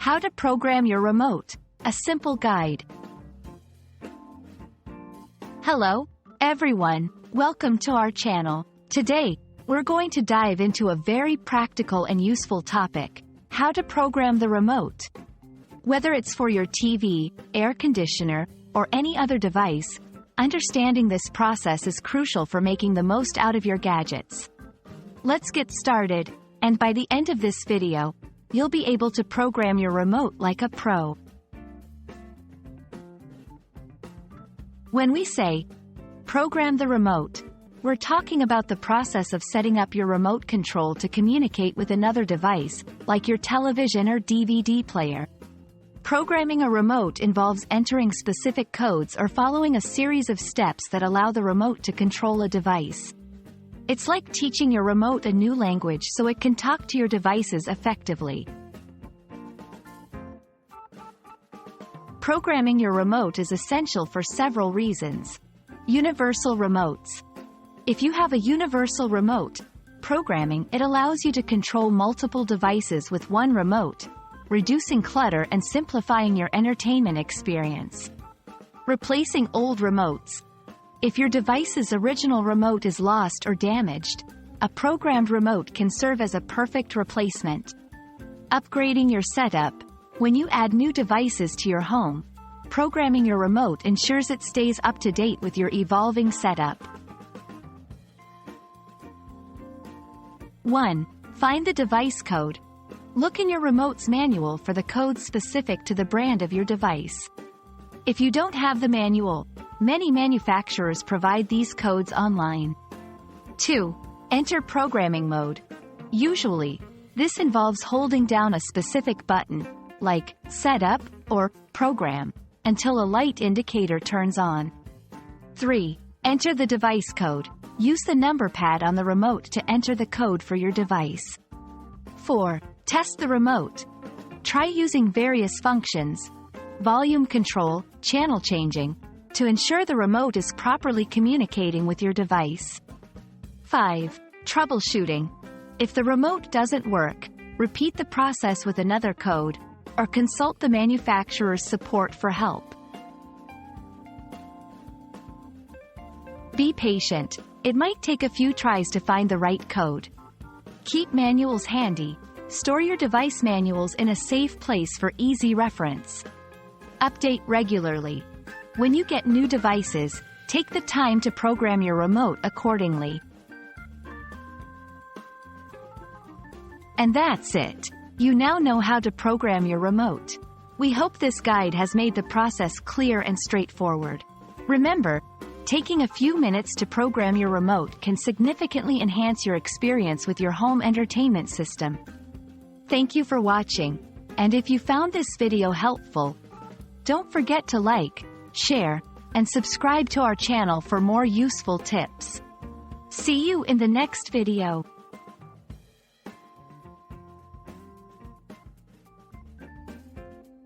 How to program your remote, a simple guide. Hello, everyone, welcome to our channel. Today, we're going to dive into a very practical and useful topic, how to program the remote. Whether it's for your TV, air conditioner, or any other device, understanding this process is crucial for making the most out of your gadgets. Let's get started, and by the end of this video, you'll be able to program your remote like a pro. When we say, program the remote, we're talking about the process of setting up your remote control to communicate with another device, like your television or DVD player. Programming a remote involves entering specific codes or following a series of steps that allow the remote to control a device. It's like teaching your remote a new language so it can talk to your devices effectively. Programming your remote is essential for several reasons. Universal remotes. If you have a universal remote, programming it allows you to control multiple devices with one remote, reducing clutter and simplifying your entertainment experience. Replacing old remotes. If your device's original remote is lost or damaged, a programmed remote can serve as a perfect replacement. Upgrading your setup. When you add new devices to your home, programming your remote ensures it stays up to date with your evolving setup. 1. Find the device code. Look in your remote's manual for the code specific to the brand of your device. If you don't have the manual, many manufacturers provide these codes online. 2. Enter programming mode. Usually, this involves holding down a specific button, like Setup or Program, until a light indicator turns on. 3. Enter the device code. Use the number pad on the remote to enter the code for your device. 4. Test the remote. Try using various functions, volume control, channel changing, to ensure the remote is properly communicating with your device. 5. Troubleshooting. If the remote doesn't work, repeat the process with another code, or consult the manufacturer's support for help. Be patient. It might take a few tries to find the right code. Keep manuals handy. Store your device manuals in a safe place for easy reference. Update regularly. When you get new devices, take the time to program your remote accordingly. And that's it. You now know how to program your remote. We hope this guide has made the process clear and straightforward. Remember, taking a few minutes to program your remote can significantly enhance your experience with your home entertainment system. Thank you for watching, and if you found this video helpful, don't forget to like, share, and subscribe to our channel for more useful tips. See you in the next video.